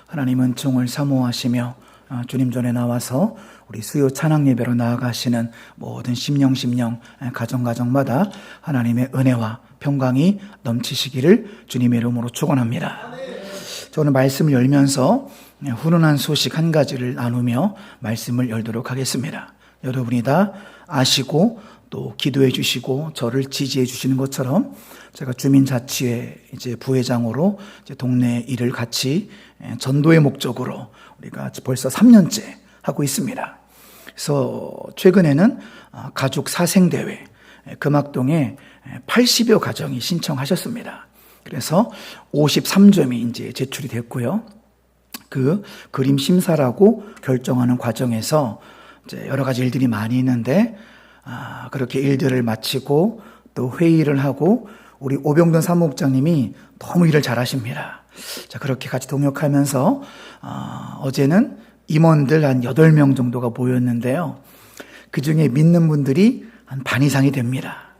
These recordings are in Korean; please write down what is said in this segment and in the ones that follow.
하나님 은총을 사모하시며 주님 전에 나와서 우리 수요 찬양 예배로 나아가시는 모든 심령 가정마다 하나님의 은혜와 평강이 넘치시기를 주님의 이름으로 축원합니다. 저는 말씀을 열면서 훈훈한 소식 한 가지를 나누며 말씀을 열도록 하겠습니다. 여러분이 다 아시고 또 기도해 주시고 저를 지지해 주시는 것처럼 제가 주민자치회 이제 부회장으로 이제 동네 일을 같이 전도의 목적으로 우리가 벌써 3년째 하고 있습니다. 그래서 최근에는 가족 사생대회 금학동에 80여 가정이 신청하셨습니다. 그래서 53점이 이제 제출이 됐고요. 그 그림 심사라고 결정하는 과정에서 이제 여러 가지 일들이 많이 있는데 그렇게 일들을 마치고 또 회의를 하고 우리 오병돈 사무국장님이 너무 일을 잘하십니다. 자, 그렇게 같이 동역하면서 어제는 임원들 한 8명 정도가 모였는데요. 그 중에 믿는 분들이 한 반 이상이 됩니다.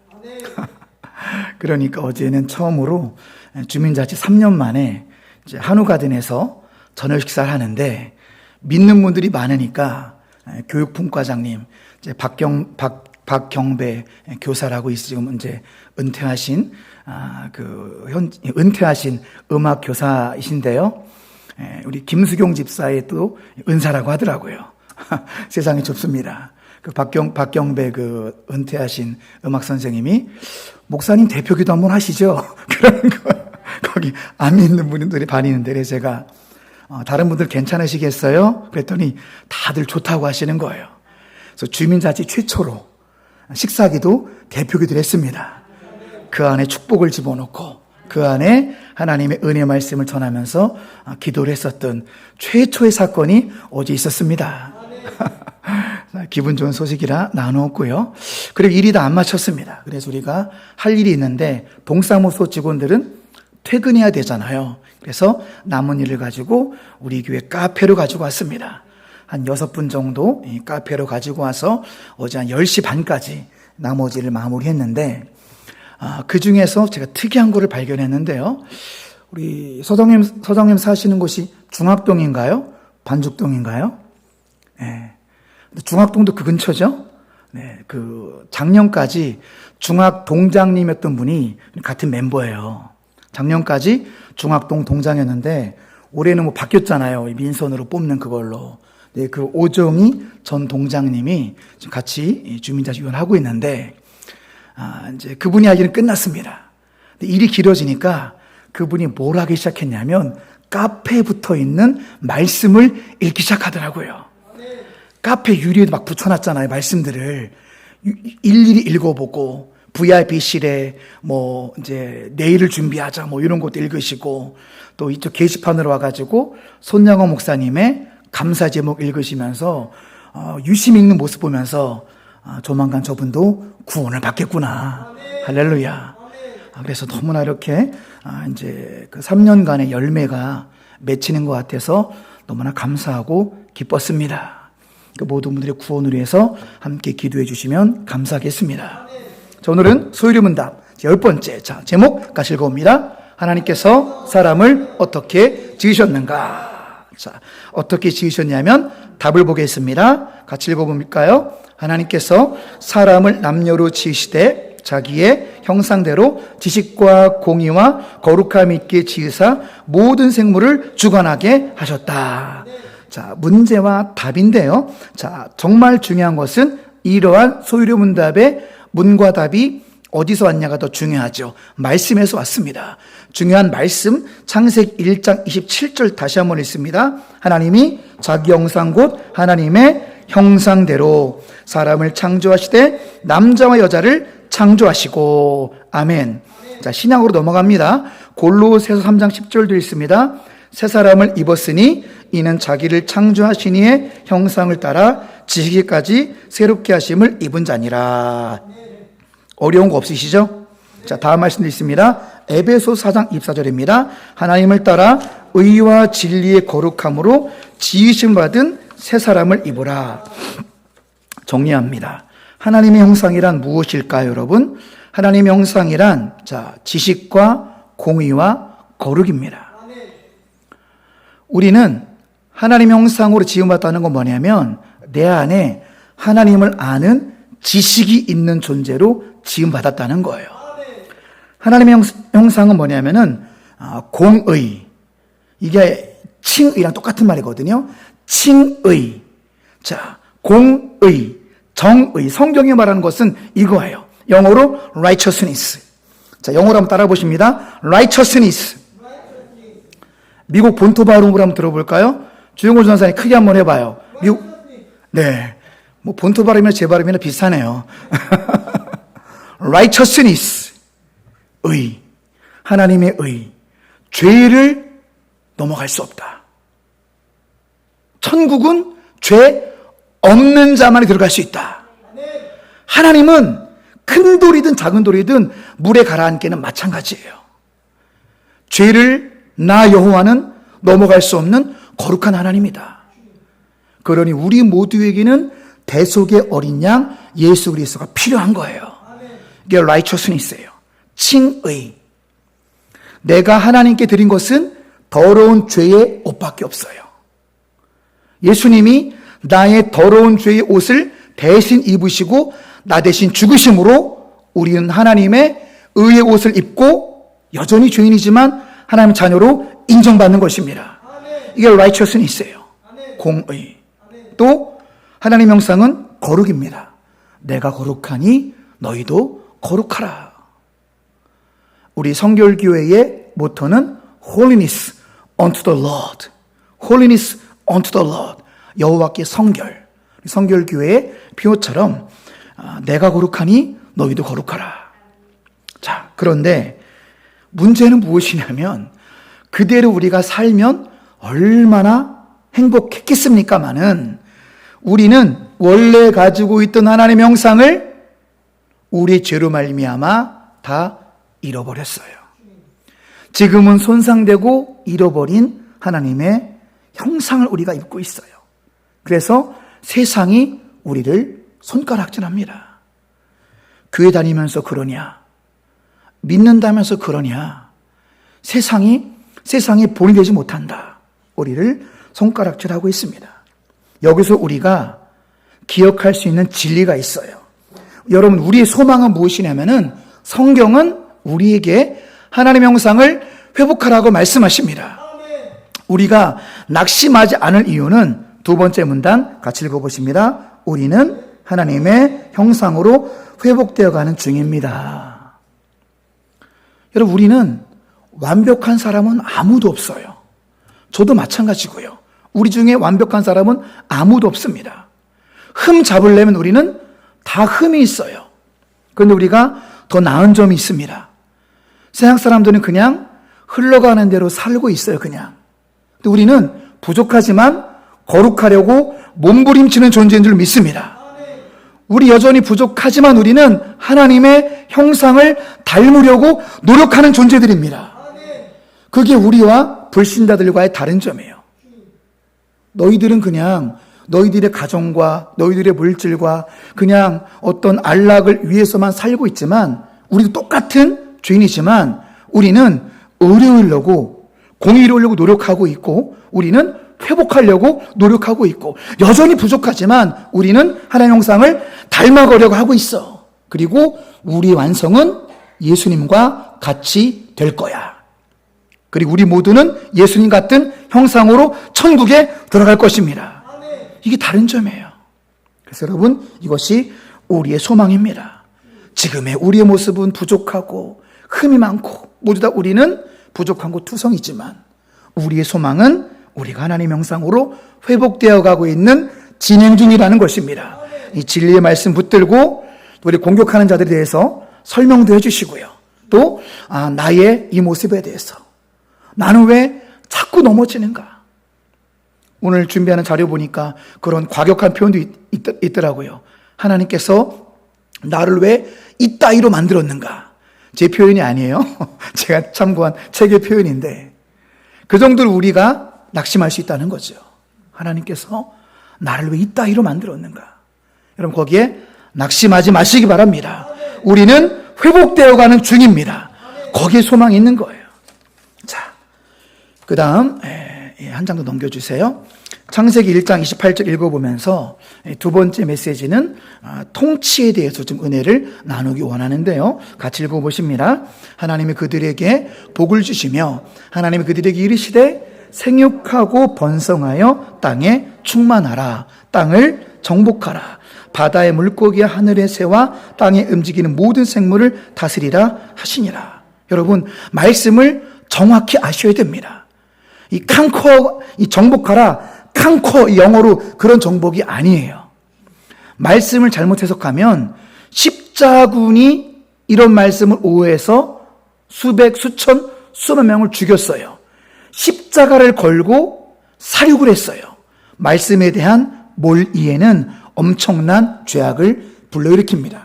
그러니까 어제는 처음으로 주민자치 3년 만에 이제 한우가든에서 저녁 식사를 하는데 믿는 분들이 많으니까 교육분과장님, 이제 박경배 교사라고 지금 이제 은퇴하신 은퇴하신 음악 교사이신데요. 우리 김수경 집사의 또 은사라고 하더라고요. 세상이 좁습니다. 그 박경배 그 은퇴하신 음악 선생님이 목사님 대표기도 한번 하시죠. 그러는 거 거기 안 믿는 분들이 반이 있는데 그래서 제가 다른 분들 괜찮으시겠어요? 그랬더니 다들 좋다고 하시는 거예요. 그래서 주민자치 최초로 식사기도 대표기도를 했습니다. 그 안에 축복을 집어넣고 그 안에 하나님의 은혜 말씀을 전하면서 기도를 했었던 최초의 사건이 어제 있었습니다. 기분 좋은 소식이라 나누었고요. 그리고 일이 다 안 마쳤습니다. 그래서 우리가 할 일이 있는데 동사무소 직원들은 퇴근해야 되잖아요. 그래서 남은 일을 가지고 우리 교회 카페로 가지고 왔습니다. 한 6분 정도 이 카페로 가지고 와서 어제 한 10시 반까지 나머지를 마무리했는데 그 중에서 제가 특이한 거를 발견했는데요. 우리 서장님 사시는 곳이 중학동인가요? 반죽동인가요? 네. 중학동도 그 근처죠? 네. 그 작년까지 중학동장님이었던 분이 같은 멤버예요. 작년까지 중학동 동장이었는데 올해는 뭐 바뀌었잖아요. 민선으로 뽑는 그걸로. 네, 그 오정희 전 동장님이 지금 같이 주민자치위원 하고 있는데, 이제 그분 이야기는 끝났습니다. 근데 일이 길어지니까 그분이 뭘 하기 시작했냐면 카페에 붙어 있는 말씀을 읽기 시작하더라고요. 카페 유리에 막 붙여놨잖아요. 말씀들을 일일이 읽어보고 VIP실에 뭐 이제 내일을 준비하자 뭐 이런 것도 읽으시고 또 이쪽 게시판으로 와가지고 손양호 목사님의 감사 제목 읽으시면서 유심히 읽는 모습 보면서 조만간 저분도 구원을 받겠구나. 할렐루야. 그래서 너무나 이렇게 이제 그 3년간의 열매가 맺히는 것 같아서 너무나 감사하고 기뻤습니다. 그 모든 분들의 구원을 위해서 함께 기도해 주시면 감사하겠습니다. 자, 오늘은 소유리문답 10번째. 자, 제목 같이 읽어봅니다. 하나님께서 사람을 어떻게 지으셨는가? 자, 어떻게 지으셨냐면 답을 보겠습니다. 같이 읽어볼까요? 하나님께서 사람을 남녀로 지으시되 자기의 형상대로 지식과 공의와 거룩함 있게 지으사 모든 생물을 주관하게 하셨다. 자, 문제와 답인데요. 자, 정말 중요한 것은 이러한 소유리 문답의 문과 답이 어디서 왔냐가 더 중요하죠. 말씀에서 왔습니다. 중요한 말씀 창세기 1장 27절 다시 한번 읽습니다. 하나님이 자기 형상 곧 하나님의 형상대로 사람을 창조하시되 남자와 여자를 창조하시고 아멘. 자, 신약으로 넘어갑니다. 골로새서 3장 10절도 있습니다. 새 사람을 입었으니 이는 자기를 창조하신 이의 형상을 따라 지시기까지 새롭게 하심을 입은 자니라. 어려운 거 없으시죠? 자, 다음 말씀도 있습니다. 에베소 4장 24절입니다. 하나님을 따라 의와 진리의 거룩함으로 지으심 받은 새 사람을 입으라. 정리합니다. 하나님의 형상이란 무엇일까요, 여러분? 하나님의 형상이란 지식과 공의와 거룩입니다. 우리는 하나님의 형상으로 지음받았다는 건 뭐냐면 내 안에 하나님을 아는 지식이 있는 존재로 지음받았다는 거예요. 하나님의 형상은 뭐냐면은 공의, 이게 칭의랑 똑같은 말이거든요. 칭의, 자 공의, 정의, 성경이 말하는 것은 이거예요. 영어로 righteousness. 자, 영어로 한번 따라 보십니다. righteousness. 미국 본토 발음으로 한번 들어볼까요? 주영호 전사님 크게 한번 해봐요. 미국, 네, 뭐 본토 발음이나 제 발음이나 비슷하네요. righteousness, 의, 하나님의 의, 죄를 넘어갈 수 없다. 천국은 죄 없는 자만이 들어갈 수 있다. 하나님은 큰 돌이든 작은 돌이든 물에 가라앉기는 마찬가지예요. 죄를 나 여호와는 넘어갈 수 없는 거룩한 하나님이다. 그러니 우리 모두에게는 대속의 어린 양 예수 그리스도가 필요한 거예요. 이게 righteousness예요. 칭의. 내가 하나님께 드린 것은 더러운 죄의 옷밖에 없어요. 예수님이 나의 더러운 죄의 옷을 대신 입으시고 나 대신 죽으심으로 우리는 하나님의 의의 옷을 입고 여전히 죄인이지만 하나님의 자녀로 인정받는 것입니다. 이게 righteousness예요. 공의. 또 하나님의 형상은 거룩입니다. 내가 거룩하니 너희도 거룩하라. 우리 성결교회의 모토는 holiness unto the Lord. holiness unto the Lord. 여호와께 성결. 성결교회의 표어처럼 내가 거룩하니 너희도 거룩하라. 자, 그런데 문제는 무엇이냐면 그대로 우리가 살면 얼마나 행복했겠습니까마는 우리는 원래 가지고 있던 하나님의 형상을 우리의 죄로 말미암아 다 잃어버렸어요. 지금은 손상되고 잃어버린 하나님의 형상을 우리가 입고 있어요. 그래서 세상이 우리를 손가락질합니다. 교회 다니면서 그러냐? 믿는다면서 그러냐? 세상이 본이 되지 못한다. 우리를 손가락질하고 있습니다. 여기서 우리가 기억할 수 있는 진리가 있어요. 여러분, 우리의 소망은 무엇이냐면은 성경은 우리에게 하나님의 형상을 회복하라고 말씀하십니다. 우리가 낙심하지 않을 이유는 두 번째 문단 같이 읽어보십니다. 우리는 하나님의 형상으로 회복되어가는 중입니다. 여러분, 우리는 완벽한 사람은 아무도 없어요. 저도 마찬가지고요. 우리 중에 완벽한 사람은 아무도 없습니다. 흠 잡으려면 우리는 다 흠이 있어요. 그런데 우리가 더 나은 점이 있습니다. 세상 사람들은 그냥 흘러가는 대로 살고 있어요, 그냥. 근데 우리는 부족하지만 거룩하려고 몸부림치는 존재인 줄 믿습니다. 우리 여전히 부족하지만 우리는 하나님의 형상을 닮으려고 노력하는 존재들입니다. 그게 우리와 불신자들과의 다른 점이에요. 너희들은 그냥 너희들의 가정과 너희들의 물질과 그냥 어떤 안락을 위해서만 살고 있지만 우리도 똑같은 죄인이지만 우리는 의로우려고 공의로우려고 노력하고 있고 우리는 회복하려고 노력하고 있고 여전히 부족하지만 우리는 하나님의 형상을 닮아가려고 하고 있어. 그리고 우리 완성은 예수님과 같이 될 거야. 그리고 우리 모두는 예수님 같은 형상으로 천국에 들어갈 것입니다. 이게 다른 점이에요. 그래서 여러분, 이것이 우리의 소망입니다. 지금의 우리의 모습은 부족하고 흠이 많고 모두 다 우리는 부족하고 투성이지만 우리의 소망은 우리가 하나님의 형상으로 회복되어 가고 있는 진행 중이라는 것입니다. 이 진리의 말씀 붙들고 우리 공격하는 자들에 대해서 설명도 해주시고요. 또 나의 이 모습에 대해서 나는 왜 자꾸 넘어지는가? 오늘 준비하는 자료 보니까 그런 과격한 표현도 있더라고요. 하나님께서 나를 왜 이따위로 만들었는가? 제 표현이 아니에요. 제가 참고한 책의 표현인데 그 정도로 우리가 낙심할 수 있다는 거죠. 하나님께서 나를 왜 이따위로 만들었는가? 여러분, 거기에 낙심하지 마시기 바랍니다. 우리는 회복되어가는 중입니다. 거기에 소망이 있는 거예요. 자, 그 다음 한 장 더 넘겨주세요. 창세기 1장 28절 읽어보면서 두 번째 메시지는 통치에 대해서 좀 은혜를 나누기 원하는데요. 같이 읽어보십니다. 하나님이 그들에게 복을 주시며 하나님이 그들에게 이르시되 생육하고 번성하여 땅에 충만하라. 땅을 정복하라. 바다의 물고기와 하늘의 새와 땅에 움직이는 모든 생물을 다스리라 하시니라. 여러분, 말씀을 정확히 아셔야 됩니다. 이 컨커, 이 정복하라, 컨커 영어로 그런 정복이 아니에요. 말씀을 잘못 해석하면 십자군이 이런 말씀을 오해해서 수백, 수천, 수만 명을 죽였어요. 십자가를 걸고 사륙을 했어요. 말씀에 대한 몰이해는 엄청난 죄악을 불러일으킵니다.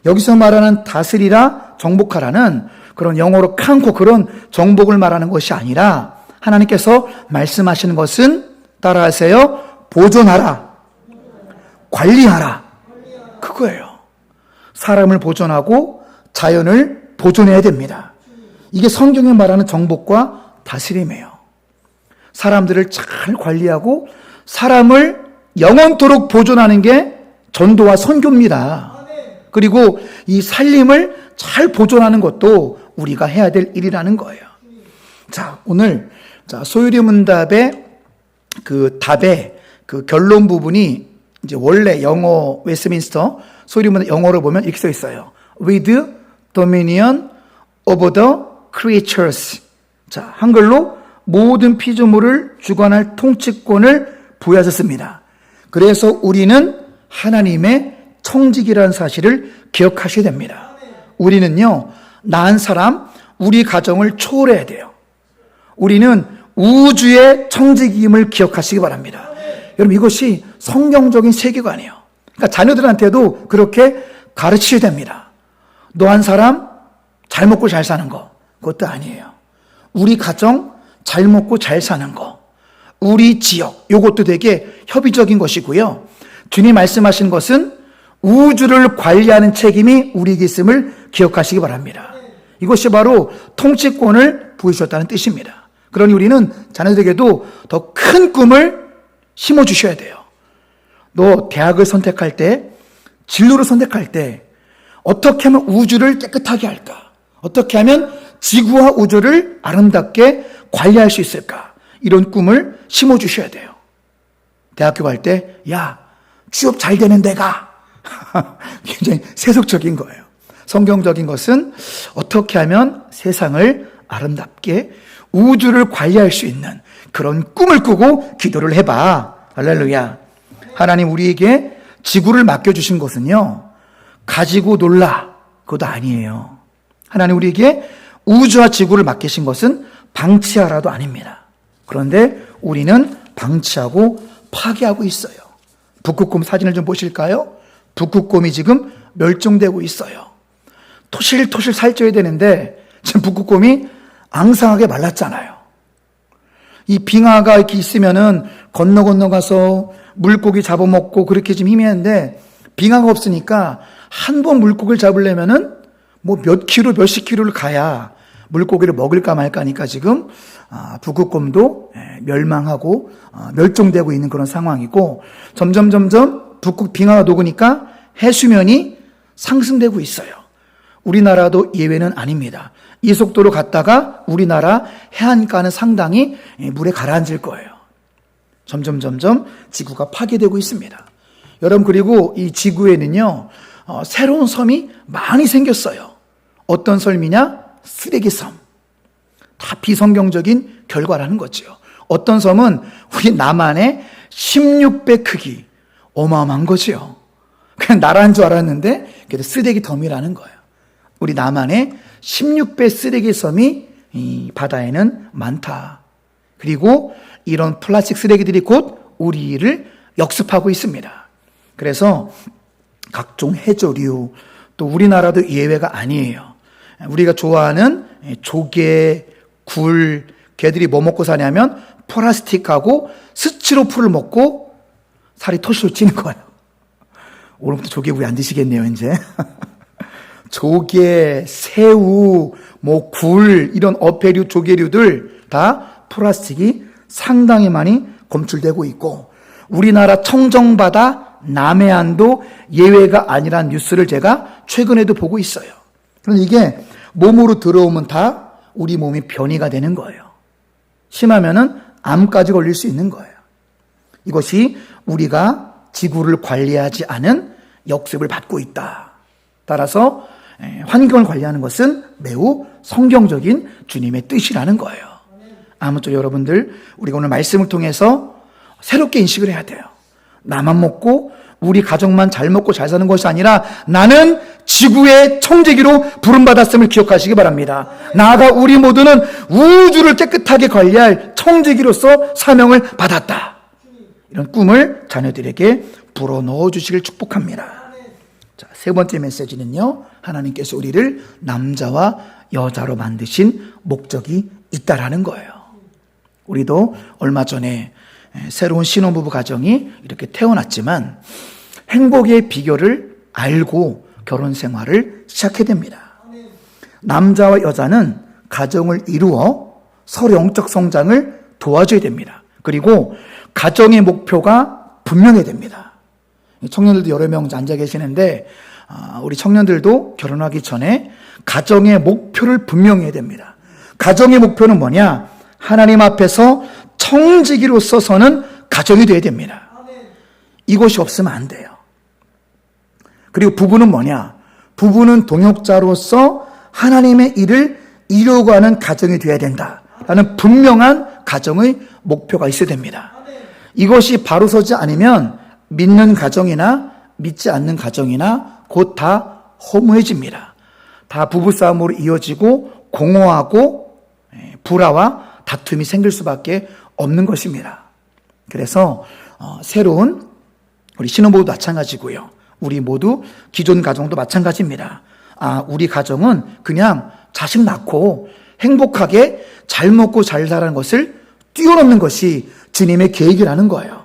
여기서 말하는 다스리라, 정복하라는 그런 영어로 컨커, 그런 정복을 말하는 것이 아니라 하나님께서 말씀하시는 것은 따라하세요. 보존하라, 관리하라, 그거예요. 사람을 보존하고 자연을 보존해야 됩니다. 이게 성경이 말하는 정복과 다스림이에요. 사람들을 잘 관리하고 사람을 영원토록 보존하는 게 전도와 선교입니다. 그리고 이 살림을 잘 보존하는 것도 우리가 해야 될 일이라는 거예요. 자, 오늘 소유리 문답의 그 답의 그 결론 부분이 이제 원래 영어 웨스트민스터 소유리 문답 영어로 보면 이렇게 써 있어요. With dominion over the creatures. 자, 한글로 모든 피조물을 주관할 통치권을 부여하셨습니다. 그래서 우리는 하나님의 청직이라는 사실을 기억하셔야 됩니다. 우리는요, 난 사람, 우리 가정을 초월해야 돼요. 우리는 우주의 청직임을 기억하시기 바랍니다. 여러분, 이것이 성경적인 세계관이에요. 그러니까 자녀들한테도 그렇게 가르치셔야 됩니다. 너 한 사람 잘 먹고 잘 사는 거, 그것도 아니에요. 우리 가정 잘 먹고 잘 사는 거, 우리 지역, 이것도 되게 협의적인 것이고요. 주님 말씀하신 것은 우주를 관리하는 책임이 우리에게 있음을 기억하시기 바랍니다. 이것이 바로 통치권을 부여주셨다는 뜻입니다. 그러니 우리는 자녀들에게도 더 큰 꿈을 심어주셔야 돼요. 너 대학을 선택할 때, 진로를 선택할 때 어떻게 하면 우주를 깨끗하게 할까? 어떻게 하면 지구와 우주를 아름답게 관리할 수 있을까? 이런 꿈을 심어주셔야 돼요. 대학교 갈 때, 야, 취업 잘 되는 데가 굉장히 세속적인 거예요. 성경적인 것은 어떻게 하면 세상을 아름답게 우주를 관리할 수 있는 그런 꿈을 꾸고 기도를 해봐. 할렐루야. 하나님 우리에게 지구를 맡겨주신 것은요, 가지고 놀라, 그것도 아니에요. 하나님 우리에게 우주와 지구를 맡기신 것은 방치하라도 아닙니다. 그런데 우리는 방치하고 파괴하고 있어요. 북극곰 사진을 좀 보실까요? 북극곰이 지금 멸종되고 있어요. 토실토실 살쪄야 되는데 지금 북극곰이 앙상하게 말랐잖아요. 이 빙하가 이렇게 있으면은 건너가서 물고기 잡아먹고 그렇게 좀 희미한데 빙하가 없으니까 한 번 물고기를 잡으려면은 뭐 몇 킬로, 몇십 킬로를 가야 물고기를 먹을까 말까니까 지금 북극곰도 멸망하고 멸종되고 있는 그런 상황이고 점점 북극 빙하가 녹으니까 해수면이 상승되고 있어요. 우리나라도 예외는 아닙니다. 이 속도로 갔다가 우리나라 해안가는 상당히 물에 가라앉을 거예요. 점점 지구가 파괴되고 있습니다. 여러분, 그리고 이 지구에는요, 새로운 섬이 많이 생겼어요. 어떤 섬이냐? 쓰레기 섬. 다 비성경적인 결과라는 거죠. 어떤 섬은 우리 남한의 16배 크기, 어마어마한 거죠. 그냥 나라인 줄 알았는데 그래도 쓰레기 덤이라는 거예요. 우리 남한의 16배 쓰레기 섬이 이 바다에는 많다. 그리고 이런 플라스틱 쓰레기들이 곧 우리를 역습하고 있습니다. 그래서 각종 해조류, 또 우리나라도 예외가 아니에요. 우리가 좋아하는 조개, 굴, 걔들이 뭐 먹고 사냐면 플라스틱하고 스티로폼을 먹고 살이 토시로 찌는 거예요. 오늘부터 조개구이 안 드시겠네요, 이제. 조개, 새우, 뭐 굴, 이런 어패류, 조개류들 다 플라스틱이 상당히 많이 검출되고 있고, 우리나라 청정바다 남해안도 예외가 아니란 뉴스를 제가 최근에도 보고 있어요. 그런데 이게 몸으로 들어오면 다 우리 몸이 변이가 되는 거예요. 심하면은 암까지 걸릴 수 있는 거예요. 이것이 우리가 지구를 관리하지 않은 역습을 받고 있다. 따라서 환경을 관리하는 것은 매우 성경적인 주님의 뜻이라는 거예요. 아무쪼록 여러분들, 우리가 오늘 말씀을 통해서 새롭게 인식을 해야 돼요. 나만 먹고 우리 가족만 잘 먹고 잘 사는 것이 아니라 나는 지구의 청지기로 부름받았음을 기억하시기 바랍니다. 나아가 우리 모두는 우주를 깨끗하게 관리할 청지기로서 사명을 받았다. 이런 꿈을 자녀들에게 불어넣어 주시길 축복합니다. 자, 세 번째 메시지는요, 하나님께서 우리를 남자와 여자로 만드신 목적이 있다라는 거예요. 우리도 얼마 전에 새로운 신혼부부 가정이 이렇게 태어났지만 행복의 비결을 알고 결혼 생활을 시작해야 됩니다. 남자와 여자는 가정을 이루어 서로 영적 성장을 도와줘야 됩니다. 그리고 가정의 목표가 분명해야 됩니다. 청년들도 여러 명 앉아 계시는데 우리 청년들도 결혼하기 전에 가정의 목표를 분명히 해야 됩니다. 가정의 목표는 뭐냐? 하나님 앞에서 청지기로서 서는 가정이 되어야 됩니다. 이것이 없으면 안 돼요. 그리고 부부는 뭐냐? 부부는 동역자로서 하나님의 일을 이루어가는 가정이 되어야 된다라는 분명한 가정의 목표가 있어야 됩니다. 이것이 바로 서지 않으면 믿는 가정이나 믿지 않는 가정이나 곧 다 허무해집니다. 다 부부싸움으로 이어지고 공허하고 불화와 다툼이 생길 수밖에 없는 것입니다. 그래서 새로운 우리 신혼부부도 마찬가지고요. 우리 모두 기존 가정도 마찬가지입니다. 우리 가정은 그냥 자식 낳고 행복하게 잘 먹고 잘 살아가는 것을 뛰어넘는 것이 주님의 계획이라는 거예요.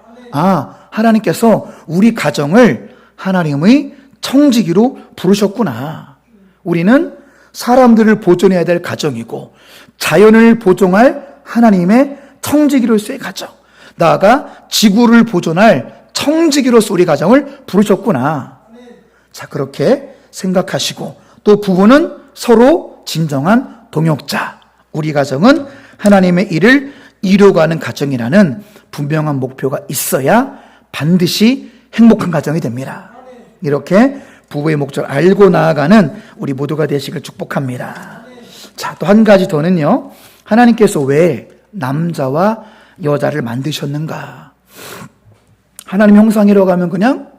하나님께서 우리 가정을 하나님의 청지기로 부르셨구나. 우리는 사람들을 보존해야 될 가정이고 자연을 보존할 하나님의 청지기로서의 가정, 나아가 지구를 보존할 청지기로서 우리 가정을 부르셨구나. 자, 그렇게 생각하시고, 또 부부는 서로 진정한 동역자, 우리 가정은 하나님의 일을 이루어가는 가정이라는 분명한 목표가 있어야 반드시 행복한 가정이 됩니다. 이렇게 부부의 목적을 알고 나아가는 우리 모두가 되시길 축복합니다. 자, 또 한 가지 더는요, 하나님께서 왜 남자와 여자를 만드셨는가? 하나님 형상이라고 하면 그냥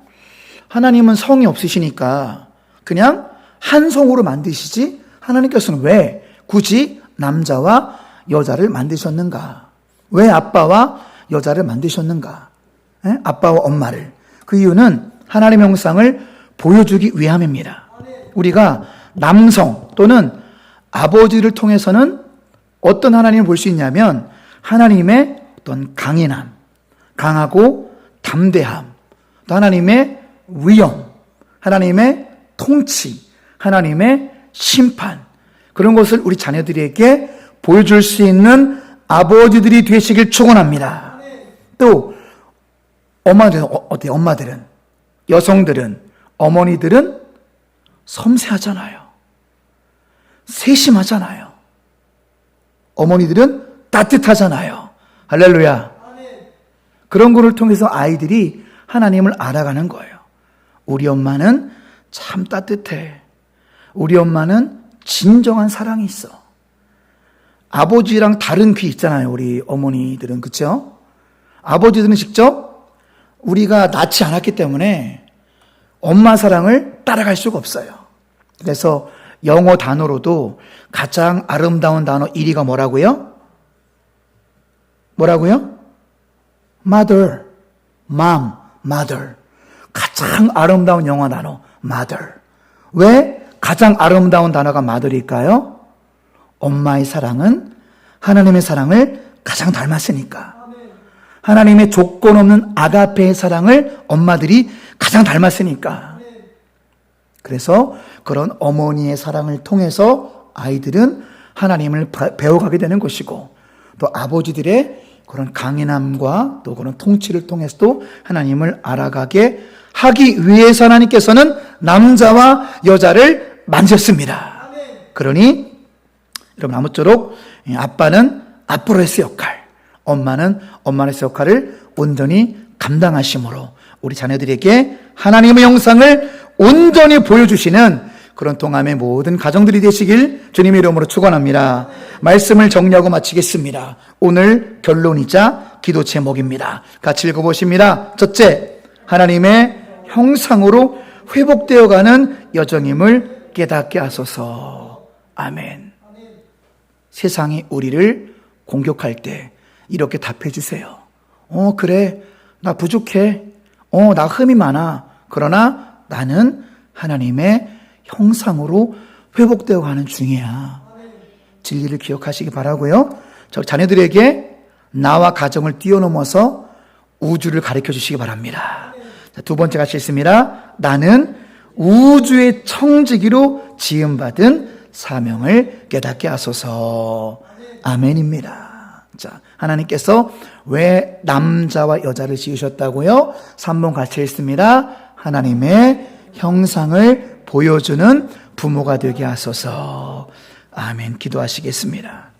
하나님은 성이 없으시니까 그냥 한 성으로 만드시지, 하나님께서는 왜 굳이 남자와 여자를 만드셨는가? 왜 아빠와 여자를 만드셨는가? 아빠와 엄마를. 그 이유는 하나님 형상을 보여주기 위함입니다. 우리가 남성 또는 아버지를 통해서는 어떤 하나님을 볼 수 있냐면 하나님의 어떤 강인함, 강하고 담대함, 또 하나님의 위엄, 하나님의 통치, 하나님의 심판, 그런 것을 우리 자녀들에게 보여줄 수 있는 아버지들이 되시길 축원합니다. 또 엄마들은 어때요? 엄마들은, 여성들은, 어머니들은 섬세하잖아요. 세심하잖아요. 어머니들은 따뜻하잖아요. 할렐루야. 그런 거를 통해서 아이들이 하나님을 알아가는 거예요. 우리 엄마는 참 따뜻해. 우리 엄마는 진정한 사랑이 있어. 아버지랑 다른 귀 있잖아요. 우리 어머니들은. 그렇죠? 아버지들은 직접 우리가 낳지 않았기 때문에 엄마 사랑을 따라갈 수가 없어요. 그래서 영어 단어로도 가장 아름다운 단어 1위가 뭐라고요? 뭐라고요? mother, mom, mother. 가장 아름다운 영어 단어 mother. 왜 가장 아름다운 단어가 mother일까요? 엄마의 사랑은 하나님의 사랑을 가장 닮았으니까. 하나님의 조건 없는 아가페의 사랑을 엄마들이 가장 닮았으니까. 그래서 그런 어머니의 사랑을 통해서 아이들은 하나님을 배워가게 되는 것이고, 또 아버지들의 그런 강인함과 또 그런 통치를 통해서도 하나님을 알아가게 하기 위해서 하나님께서는 남자와 여자를 만드셨습니다. 그러니 여러분, 아무쪼록 아빠는 아빠로서의 역할, 엄마는 엄마로서의 역할을 온전히 감당하심으로 우리 자녀들에게 하나님의 형상을 온전히 보여주시는 그런 동함의 모든 가정들이 되시길 주님의 이름으로 축원합니다. 말씀을 정리하고 마치겠습니다. 오늘 결론이자 기도 제목입니다. 같이 읽어보십니다. 첫째, 하나님의 형상으로 회복되어가는 여정임을 깨닫게 하소서. 아멘. 세상이 우리를 공격할 때 이렇게 답해 주세요. 그래, 나 부족해. 나 흠이 많아. 그러나 나는 하나님의 형상으로 회복되어 가는 중이야. 진리를 기억하시기 바라고요. 저 자녀들에게 나와 가정을 뛰어넘어서 우주를 가르쳐 주시기 바랍니다. 자, 두 번째 같이 읽습니다. 나는 우주의 청지기로 지음받은 사명을 깨닫게 하소서. 아멘입니다. 자, 하나님께서 왜 남자와 여자를 지으셨다고요? 3번 같이 읽습니다. 하나님의 형상을 보여주는 부모가 되게 하소서. 아멘. 기도하시겠습니다.